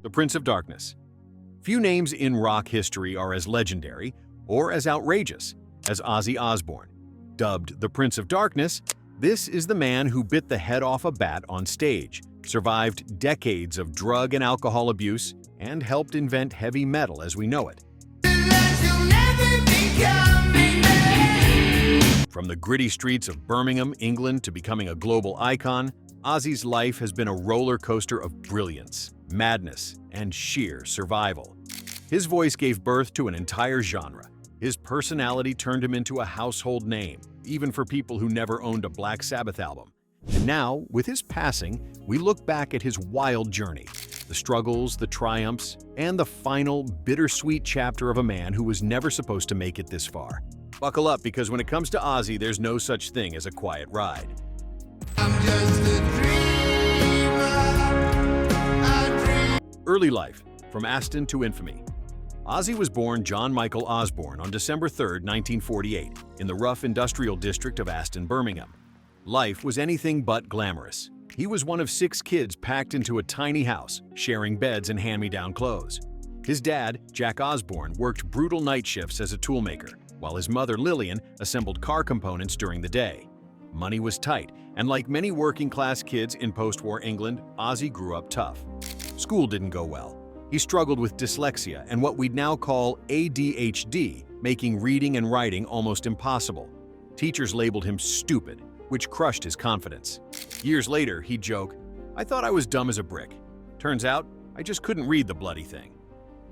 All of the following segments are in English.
the Prince of Darkness. Few names in rock history are as legendary or as outrageous as Ozzy Osbourne. Dubbed the Prince of Darkness, this is the man who bit the head off a bat on stage, survived decades of drug and alcohol abuse, and helped invent heavy metal as we know it. From the gritty streets of Birmingham, England, to becoming a global icon, Ozzy's life has been a roller coaster of brilliance, madness, and sheer survival. His voice gave birth to an entire genre. His personality turned him into a household name, even for people who never owned a Black Sabbath album. And now, with his passing, we look back at his wild journey, the struggles, the triumphs, and the final, bittersweet chapter of a man who was never supposed to make it this far. Buckle up, because when it comes to Ozzy, there's no such thing as a quiet ride. Early life, from Aston to infamy. Ozzy was born John Michael Osbourne on December 3, 1948, in the rough industrial district of Aston, Birmingham. Life was anything but glamorous. He was one of 6 kids packed into a tiny house, sharing beds and hand-me-down clothes. His dad, Jack Osbourne, worked brutal night shifts as a toolmaker, while his mother, Lillian, assembled car components during the day. Money was tight, and like many working-class kids in post-war England, Ozzy grew up tough. School didn't go well. He struggled with dyslexia and what we'd now call ADHD, making reading and writing almost impossible. Teachers labeled him stupid, which crushed his confidence. Years later, he'd joke, "I thought I was dumb as a brick. Turns out, I just couldn't read the bloody thing."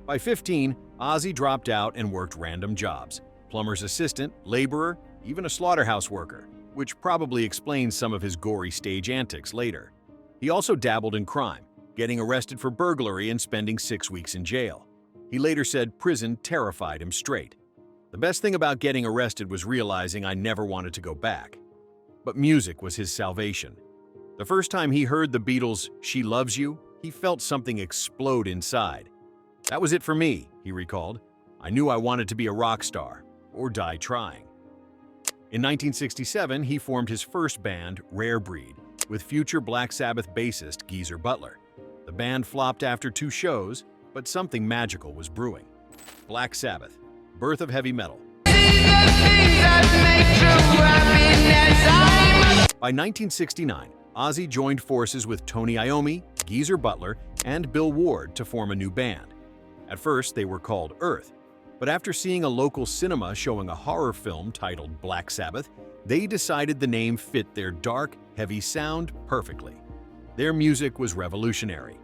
By 15, Ozzy dropped out and worked random jobs: plumber's assistant, laborer, even a slaughterhouse worker, which probably explains some of his gory stage antics later. He also dabbled in crime, getting arrested for burglary and spending 6 weeks in jail. He later said prison terrified him straight. "The best thing about getting arrested was realizing I never wanted to go back." But music was his salvation. The first time he heard the Beatles' "She Loves You," he felt something explode inside. "That was it for me," he recalled. "I knew I wanted to be a rock star, or die trying." In 1967, he formed his first band, Rare Breed, with future Black Sabbath bassist Geezer Butler. The band flopped after 2 shows, but something magical was brewing. Black Sabbath, birth of heavy metal. By 1969, Ozzy joined forces with Tony Iommi, Geezer Butler, and Bill Ward to form a new band. At first, they were called Earth, but after seeing a local cinema showing a horror film titled Black Sabbath, they decided the name fit their dark, heavy sound perfectly. Their music was revolutionary.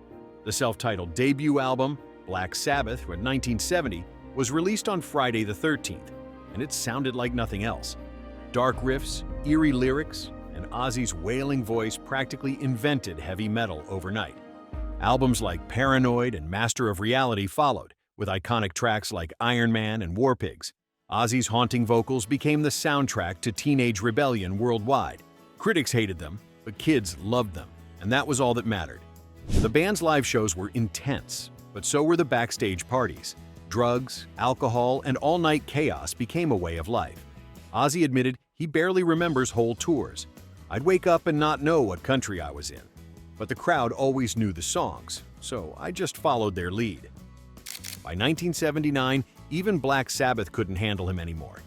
The self-titled debut album, Black Sabbath, from 1970, was released on Friday the 13th, and it sounded like nothing else. Dark riffs, eerie lyrics, and Ozzy's wailing voice practically invented heavy metal overnight. Albums like Paranoid and Master of Reality followed, with iconic tracks like Iron Man and War Pigs. Ozzy's haunting vocals became the soundtrack to teenage rebellion worldwide. Critics hated them, but kids loved them, and that was all that mattered. The band's live shows were intense, but so were the backstage parties. Drugs, alcohol, and all-night chaos became a way of life. Ozzy admitted he barely remembers whole tours. "I'd wake up and not know what country I was in. But the crowd always knew the songs, so I just followed their lead." By 1979, even Black Sabbath couldn't handle him anymore.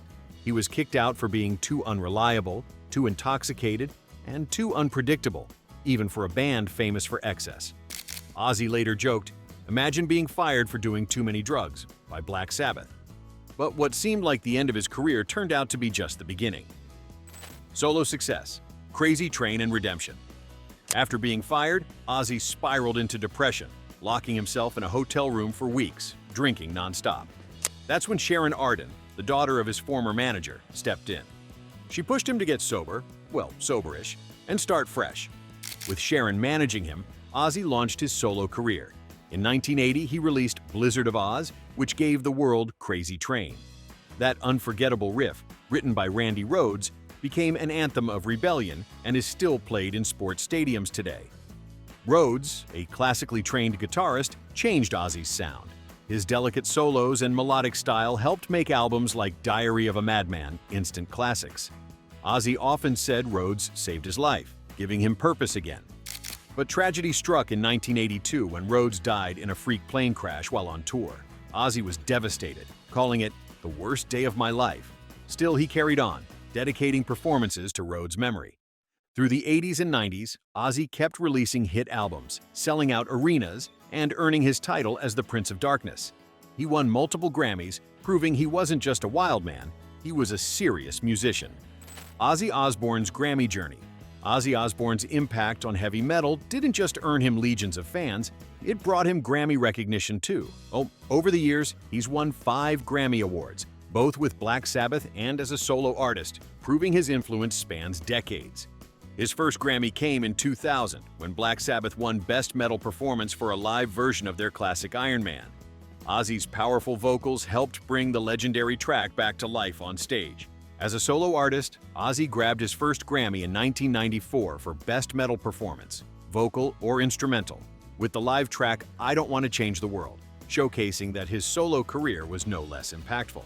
He was kicked out for being too unreliable, too intoxicated, and too unpredictable, even for a band famous for excess. Ozzy later joked, "Imagine being fired for doing too many drugs" by Black Sabbath. But what seemed like the end of his career turned out to be just the beginning. Solo success, Crazy Train, and redemption. After being fired, Ozzy spiraled into depression, locking himself in a hotel room for weeks, drinking nonstop. That's when Sharon Arden, the daughter of his former manager, stepped in. She pushed him to get sober, well, soberish, and start fresh. With Sharon managing him, Ozzy launched his solo career. In 1980, he released Blizzard of Oz, which gave the world Crazy Train. That unforgettable riff, written by Randy Rhoads, became an anthem of rebellion and is still played in sports stadiums today. Rhoads, a classically trained guitarist, changed Ozzy's sound. His delicate solos and melodic style helped make albums like Diary of a Madman instant classics. Ozzy often said Rhoads saved his life, giving him purpose again. But tragedy struck in 1982 when Rhodes died in a freak plane crash while on tour. Ozzy was devastated, calling it the worst day of my life. Still, he carried on, dedicating performances to Rhodes' memory. Through the 80s and 90s, Ozzy kept releasing hit albums, selling out arenas, and earning his title as the Prince of Darkness. He won multiple Grammys, proving he wasn't just a wild man, he was a serious musician. Ozzy Osbourne's Grammy journey. Ozzy Osbourne's impact on heavy metal didn't just earn him legions of fans, it brought him Grammy recognition too. Over the years, he's won 5 Grammy Awards, both with Black Sabbath and as a solo artist, proving his influence spans decades. His first Grammy came in 2000, when Black Sabbath won Best Metal Performance for a live version of their classic Iron Man. Ozzy's powerful vocals helped bring the legendary track back to life on stage. As a solo artist, Ozzy grabbed his first Grammy in 1994 for Best Metal Performance, vocal or instrumental, with the live track I Don't Want to Change the World, showcasing that his solo career was no less impactful.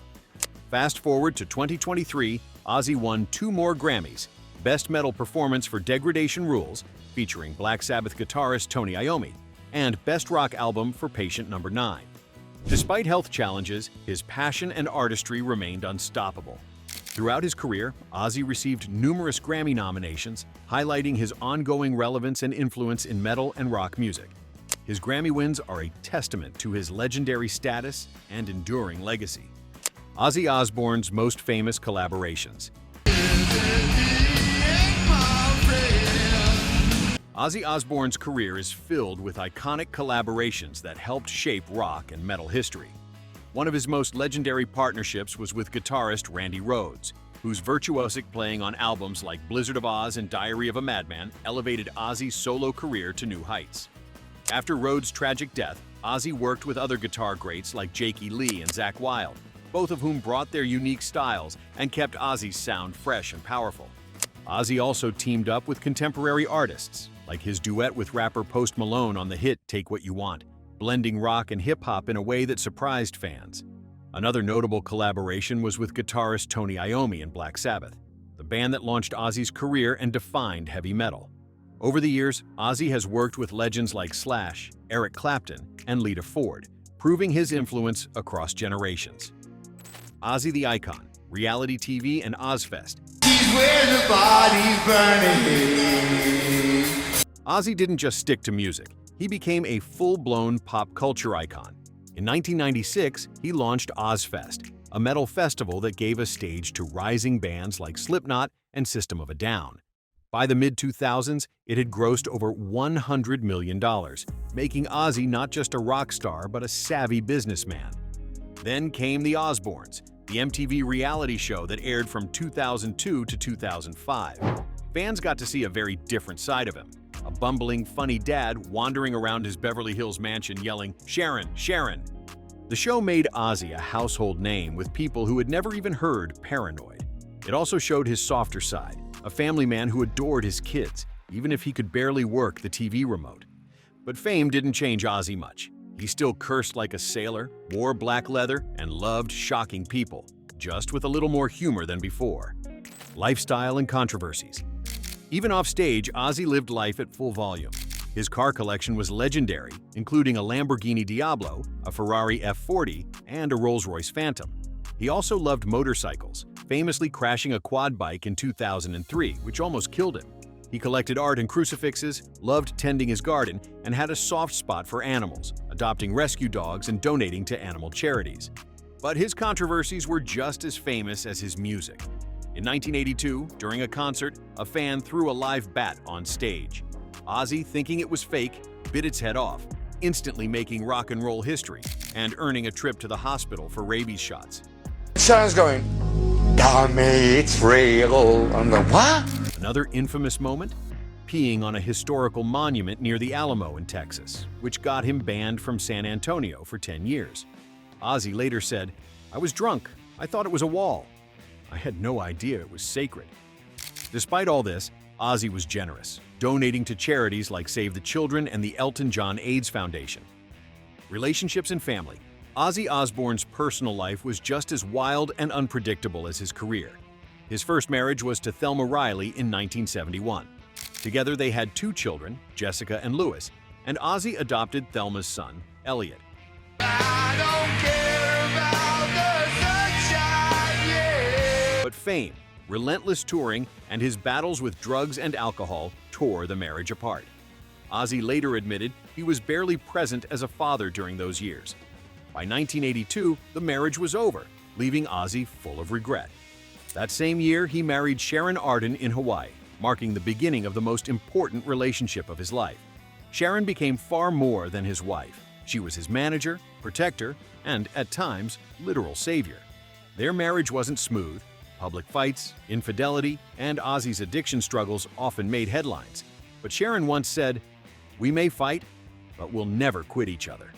Fast forward to 2023, Ozzy won 2 more Grammys, Best Metal Performance for Degradation Rules, featuring Black Sabbath guitarist Tony Iommi, and Best Rock Album for Patient No. 9. Despite health challenges, his passion and artistry remained unstoppable. Throughout his career, Ozzy received numerous Grammy nominations, highlighting his ongoing relevance and influence in metal and rock music. His Grammy wins are a testament to his legendary status and enduring legacy. Ozzy Osbourne's most famous collaborations. Ozzy Osbourne's career is filled with iconic collaborations that helped shape rock and metal history. One of his most legendary partnerships was with guitarist Randy Rhoads, whose virtuosic playing on albums like Blizzard of Oz and Diary of a Madman elevated Ozzy's solo career to new heights. After Rhoads' tragic death, Ozzy worked with other guitar greats like Jakey Lee and Zakk Wylde, both of whom brought their unique styles and kept Ozzy's sound fresh and powerful. Ozzy also teamed up with contemporary artists, like his duet with rapper Post Malone on the hit Take What You Want, blending rock and hip-hop in a way that surprised fans. Another notable collaboration was with guitarist Tony Iommi and Black Sabbath, the band that launched Ozzy's career and defined heavy metal. Over the years, Ozzy has worked with legends like Slash, Eric Clapton, and Lita Ford, proving his influence across generations. Ozzy the Icon, reality TV and Ozfest. He's where the body's burning. Ozzy didn't just stick to music, he became a full-blown pop culture icon. In 1996, he launched Ozfest, a metal festival that gave a stage to rising bands like Slipknot and System of a Down. By the mid-2000s, it had grossed over $100 million, making Ozzy not just a rock star but a savvy businessman. Then came the Osbournes, the MTV reality show that aired from 2002 to 2005. Fans got to see a very different side of him, a bumbling, funny dad wandering around his Beverly Hills mansion yelling, "Sharon, Sharon!" The show made Ozzy a household name with people who had never even heard Paranoid. It also showed his softer side, a family man who adored his kids, even if he could barely work the TV remote. But fame didn't change Ozzy much. He still cursed like a sailor, wore black leather, and loved shocking people, just with a little more humor than before. Lifestyle and controversies. Even off stage, Ozzy lived life at full volume. His car collection was legendary, including a Lamborghini Diablo, a Ferrari F40, and a Rolls-Royce Phantom. He also loved motorcycles, famously crashing a quad bike in 2003, which almost killed him. He collected art and crucifixes, loved tending his garden, and had a soft spot for animals, adopting rescue dogs and donating to animal charities. But his controversies were just as famous as his music. In 1982, during a concert, a fan threw a live bat on stage. Ozzy, thinking it was fake, bit its head off, instantly making rock and roll history and earning a trip to the hospital for rabies shots. Sounds going, "Tell me it's real." I'm like, what? Another infamous moment? Peeing on a historical monument near the Alamo in Texas, which got him banned from San Antonio for 10 years. Ozzy later said, "I was drunk. I thought it was a wall. I had no idea it was sacred." Despite all this, Ozzy was generous, donating to charities like Save the Children and the Elton John AIDS Foundation. Relationships and family. Ozzy Osbourne's personal life was just as wild and unpredictable as his career. His first marriage was to Thelma Riley in 1971, Together they had 2 children, Jessica and Lewis, and Ozzy adopted Thelma's son, Elliot. But fame, relentless touring, and his battles with drugs and alcohol tore the marriage apart. Ozzy later admitted he was barely present as a father during those years. By 1982, the marriage was over, leaving Ozzy full of regret. That same year, he married Sharon Arden in Hawaii, marking the beginning of the most important relationship of his life. Sharon became far more than his wife. She was his manager, protector, and, at times, literal savior. Their marriage wasn't smooth. Public fights, infidelity, and Ozzy's addiction struggles often made headlines. But Sharon once said, "We may fight, but we'll never quit each other."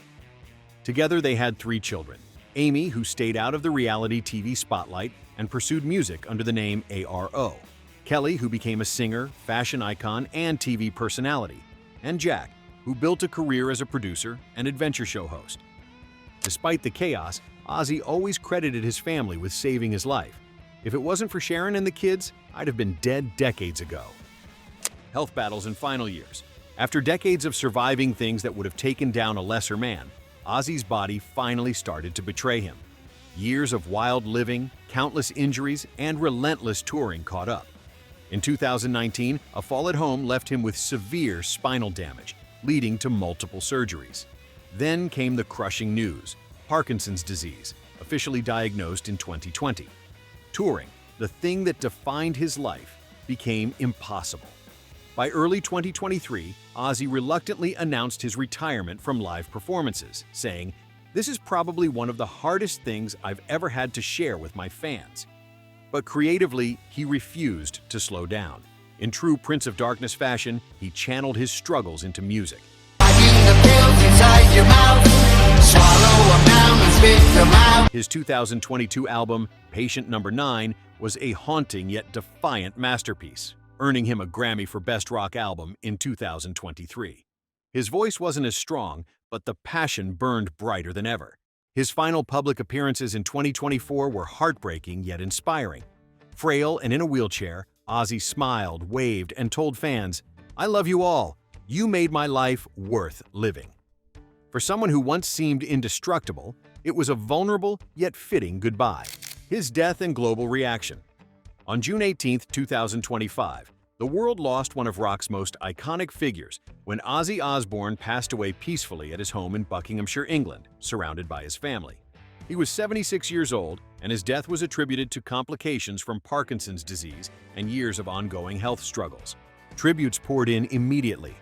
Together they had 3 children. Amy, who stayed out of the reality TV spotlight and pursued music under the name ARO. Kelly, who became a singer, fashion icon, and TV personality. And Jack, who built a career as a producer and adventure show host. Despite the chaos, Ozzy always credited his family with saving his life. "If it wasn't for Sharon and the kids, I'd have been dead decades ago." Health battles in final years. After decades of surviving things that would have taken down a lesser man, Ozzy's body finally started to betray him. Years of wild living, countless injuries, and relentless touring caught up. In 2019, a fall at home left him with severe spinal damage, leading to multiple surgeries. Then came the crushing news: Parkinson's disease, officially diagnosed in 2020. Touring, the thing that defined his life, became impossible. By early 2023, Ozzy reluctantly announced his retirement from live performances, saying, "This is probably one of the hardest things I've ever had to share with my fans." But creatively, he refused to slow down. In true Prince of Darkness fashion, he channeled his struggles into music. His 2022 album, Patient No. 9, was a haunting yet defiant masterpiece, earning him a Grammy for Best Rock Album in 2023. His voice wasn't as strong, but the passion burned brighter than ever. His final public appearances in 2024 were heartbreaking yet inspiring. Frail and in a wheelchair, Ozzy smiled, waved, and told fans, "I love you all. You made my life worth living." For someone who once seemed indestructible, it was a vulnerable yet fitting goodbye. His death and global reaction. On June 18, 2025, the world lost one of rock's most iconic figures when Ozzy Osbourne passed away peacefully at his home in Buckinghamshire, England, surrounded by his family. He was 76 years old, and his death was attributed to complications from Parkinson's disease and years of ongoing health struggles. Tributes poured in immediately.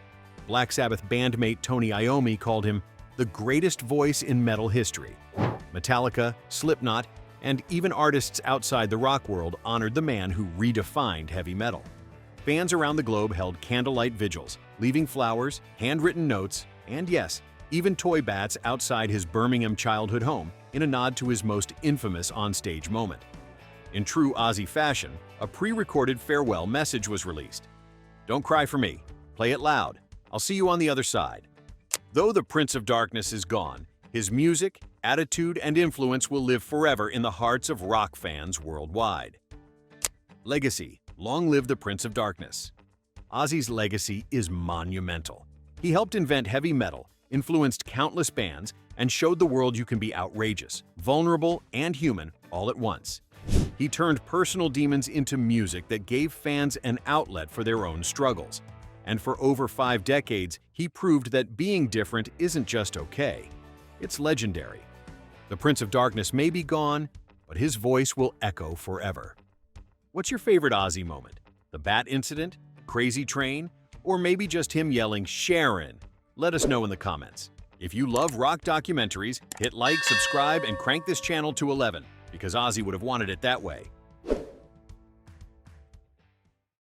Black Sabbath bandmate Tony Iommi called him the greatest voice in metal history. Metallica, Slipknot, and even artists outside the rock world honored the man who redefined heavy metal. Fans around the globe held candlelight vigils, leaving flowers, handwritten notes, and yes, even toy bats outside his Birmingham childhood home in a nod to his most infamous onstage moment. In true Ozzy fashion, a pre-recorded farewell message was released. "Don't cry for me. Play it loud. I'll see you on the other side." Though the Prince of Darkness is gone, his music, attitude, and influence will live forever in the hearts of rock fans worldwide. Legacy. Long live the Prince of Darkness. Ozzy's legacy is monumental. He helped invent heavy metal, influenced countless bands, and showed the world you can be outrageous, vulnerable, and human all at once. He turned personal demons into music that gave fans an outlet for their own struggles. And for over 5 decades, he proved that being different isn't just okay, it's legendary. The Prince of Darkness may be gone, but his voice will echo forever. What's your favorite Ozzy moment? The bat incident? Crazy train? Or maybe just him yelling, "Sharon"? Let us know in the comments. If you love rock documentaries, hit like, subscribe, and crank this channel to 11, because Ozzy would have wanted it that way.